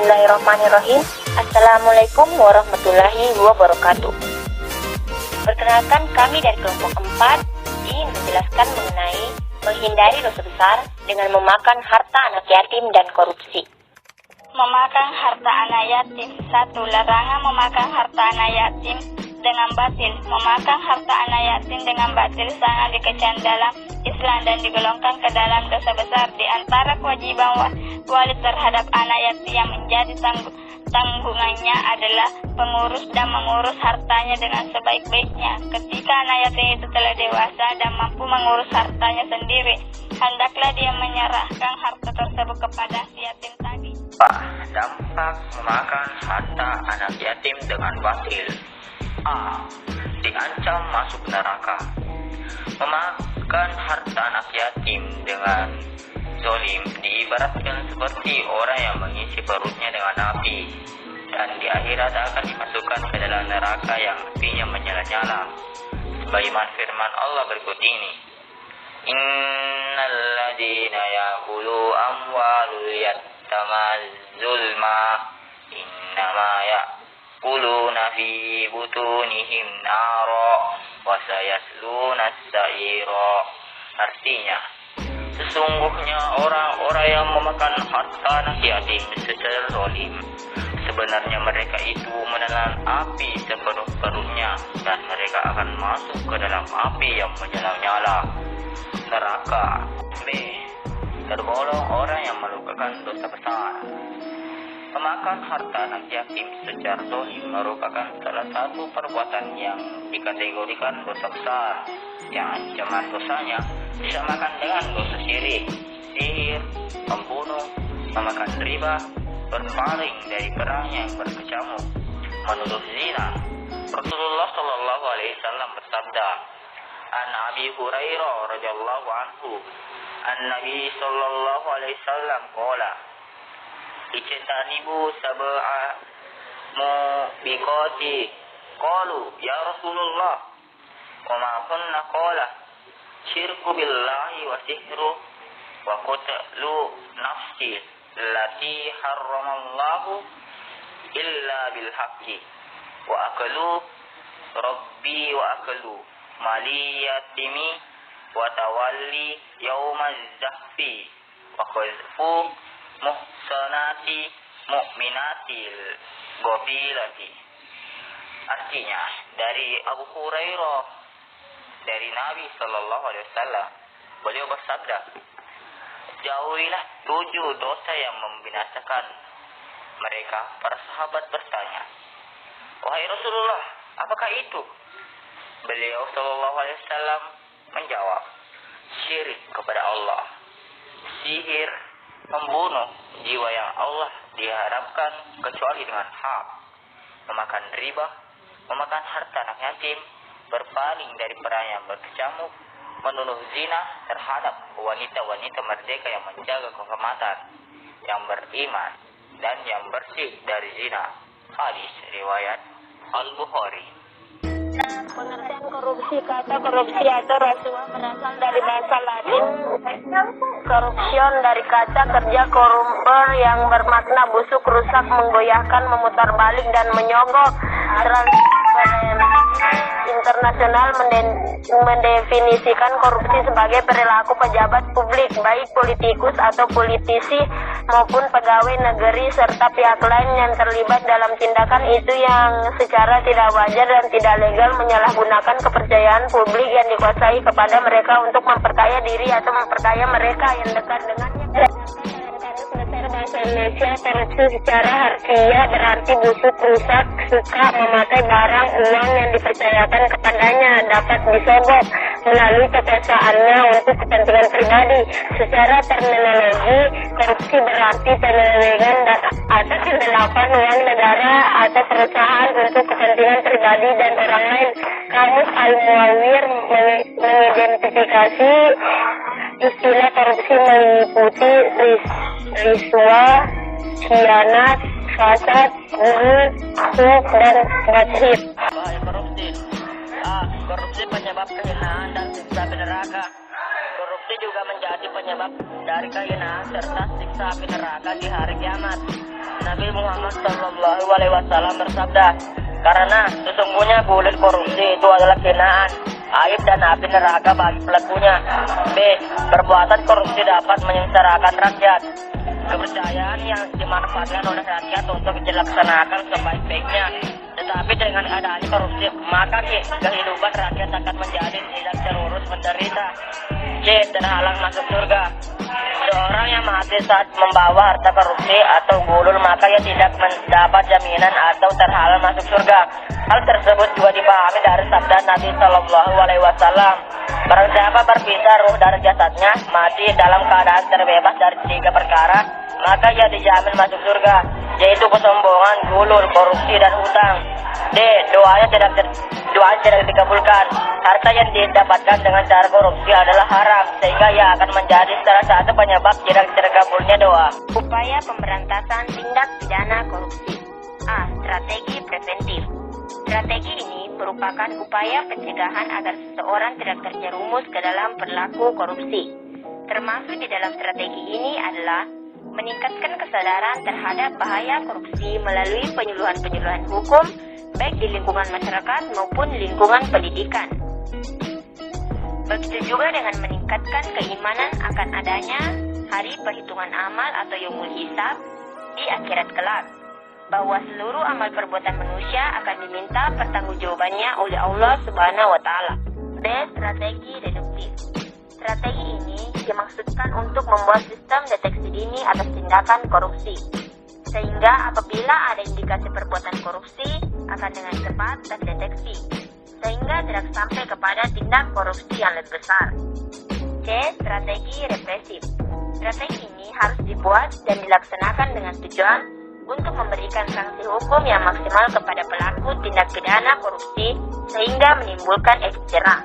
Bismillahirrahmanirrahim. Assalamualaikum warahmatullahi wabarakatuh. Perkenalkan, kami dari kelompok 4 ingin menjelaskan mengenai menghindari dosa besar dengan memakan harta anak yatim dan korupsi. Memakan harta anak yatim. 1. Larangan memakan harta anak yatim dengan batil. Memakan harta anak yatim dengan batil sangat dikecam dalam Islam dan digolongkan ke dalam dosa besar. Di antara kewajiban wali terhadap anak yatim yang menjadi tanggungannya adalah pengurus dan mengurus hartanya dengan sebaik-baiknya. Ketika anak yatim itu telah dewasa dan mampu mengurus hartanya sendiri, hendaklah dia menyerahkan harta tersebut kepada si yatim tadi. Dampak memakan harta anak yatim dengan batil. A. Diancam masuk neraka. Memakan harta anak yatim dengan zolim diibaratkan seperti orang yang mengisi perutnya dengan api, dan di akhirat akan dimasukkan ke dalam neraka yang apinya menyala-nyala. Sebagaimana firman Allah berikut ini, Innal ladzina ya'kulu amwalul yatama zulma innama ya'kuluna fi butunihim naro wa sayasluna sa'ira. Artinya, sesungguhnya orang-orang yang memakan harta anak yatim secara zalim, sebenarnya mereka itu menelan api seperut-perutnya, dan mereka akan masuk ke dalam api yang menyala-nyala, neraka. B. Tergolong orang yang melakukan dosa besar. Memakan harta anak yatim secara zalim merupakan salah satu perbuatan yang dikategorikan dosa besar, yang ancaman dosanya disamakan dengan dosa syirik, sihir, membunuh, memakan riba, berpaling dari perang yang berkecamuk, menuduh zina. Rasulullah Shallallahu Alaihi Wasallam bersabda, An Abi Hurairah radhiyallahu anhu, An Nabi Shallallahu Alaihi Wasallam qala, Ijtanibu sab'a mubiqati. Qalu ya Rasulullah, wa ma kunna qala syirku billahi wa sihru wa qatlu nafsi allati harramallahu illa bil haqqi wa akalu rabbi wa akalu mali yatimi wa tawalli yawmaz zahfi wa qazfu muhsanati mu'minatil ghafilati. Artinya, dari Abu Hurairah, dari Nabi Sallallahu Alaihi Wasallam, beliau bersabda, jauhilah 7 dosa yang membinasakan mereka. Para sahabat bertanya, wahai Rasulullah, apakah itu? Beliau Sallallahu Alaihi Wasallam menjawab, syirik kepada Allah, sihir, membunuh jiwa yang Allah diharapkan kecuali dengan hak, memakan riba, memakan harta anak yatim, berpaling dari perang yang berkecamuk, menuduh zina terhadap wanita-wanita merdeka yang menjaga kehormatan, yang beriman, dan yang bersih dari zina. Hadis riwayat Al-Bukhari. Pengertian korupsi. Kata korupsi atau rasuah berasal dari bahasa Latin corruption, dari kata kerja korumper yang bermakna busuk, rusak, menggoyahkan, memutar balik, dan menyogok. Internasional mendefinisikan korupsi sebagai perilaku pejabat publik, baik politikus atau politisi maupun pegawai negeri serta pihak lain yang terlibat dalam tindakan itu yang secara tidak wajar dan tidak legal menyalahgunakan kepercayaan publik yang dikuasai kepada mereka untuk memperkaya diri atau memperkaya mereka yang dekat dengannya. Bahasa Indonesia, korupsi secara harfiah berarti busuk, rusak, suka, memakai barang, uang yang dipercayakan kepadanya, dapat disogok melalui kekuasaannya untuk kepentingan pribadi. Secara terminologi, korupsi berarti penyelewengan atas penggelapan uang negara atau perusahaan untuk kepentingan pribadi dan orang lain. Kamus Al-Muawwir mengidentifikasi istilah korupsi meliputi riswa, khianat, fasad, ghul, dan bakhil. Bahaya korupsi. A. Korupsi penyebab kehinaan dan siksa api neraka. Korupsi juga menjadi penyebab dari kehinaan serta siksa api neraka di hari kiamat. Nabi Nabi Muhammad SAW bersabda, karena sesungguhnya kulit korupsi itu adalah hinaan, aib dan api neraka bagi pelakunya. B. Perbuatan korupsi dapat menyengsarakan rakyat. Kepercayaan yang dimanfaatkan oleh rakyat untuk dilaksanakan sebaik-baiknya. Tetapi dengan adanya korupsi, maka kehidupan rakyat akan menjadi tidak terurus menderita. C. Terhalang masuk surga. Seorang yang mati saat membawa harta korupsi atau gulul, maka ia tidak mendapat jaminan atau terhalang masuk surga. Hal tersebut juga dipahami dari sabda Nabi SAW. Barang siapa berpisah ruh dari jasadnya, mati dalam keadaan terbebas dari 3 perkara, maka ia dijamin masuk surga, yaitu kesombongan, gulul, korupsi, dan hutang. D. Doanya tidak dikabulkan. Harta yang didapatkan dengan cara korupsi adalah haram, sehingga ia akan menjadi salah satu penyebab tidak terkabulnya doa. Upaya pemberantasan tindak pidana korupsi. A. Strategi preventif. Strategi ini merupakan upaya pencegahan agar seseorang tidak terjerumus ke dalam perilaku korupsi. Termasuk di dalam strategi ini adalah meningkatkan kesadaran terhadap bahaya korupsi melalui penyuluhan-penyuluhan hukum, baik di lingkungan masyarakat maupun lingkungan pendidikan. Begitu juga dengan meningkatkan keimanan akan adanya hari perhitungan amal atau yaumul hisab di akhirat kelak, bahwa seluruh amal perbuatan manusia akan diminta pertanggungjawabannya oleh Allah Subhanahu wa Ta'ala. D. Strategi reduktif. Strategi ini dimaksudkan untuk membuat sistem deteksi dini atas tindakan korupsi, sehingga apabila ada indikasi perbuatan korupsi akan dengan cepat terdeteksi, sehingga tidak sampai kepada tindak korupsi yang lebih besar. C. Strategi represif. Strategi ini harus dibuat dan dilaksanakan dengan tujuan untuk memberikan sanksi hukum yang maksimal kepada pelaku tindak pidana korupsi sehingga menimbulkan efek jerah.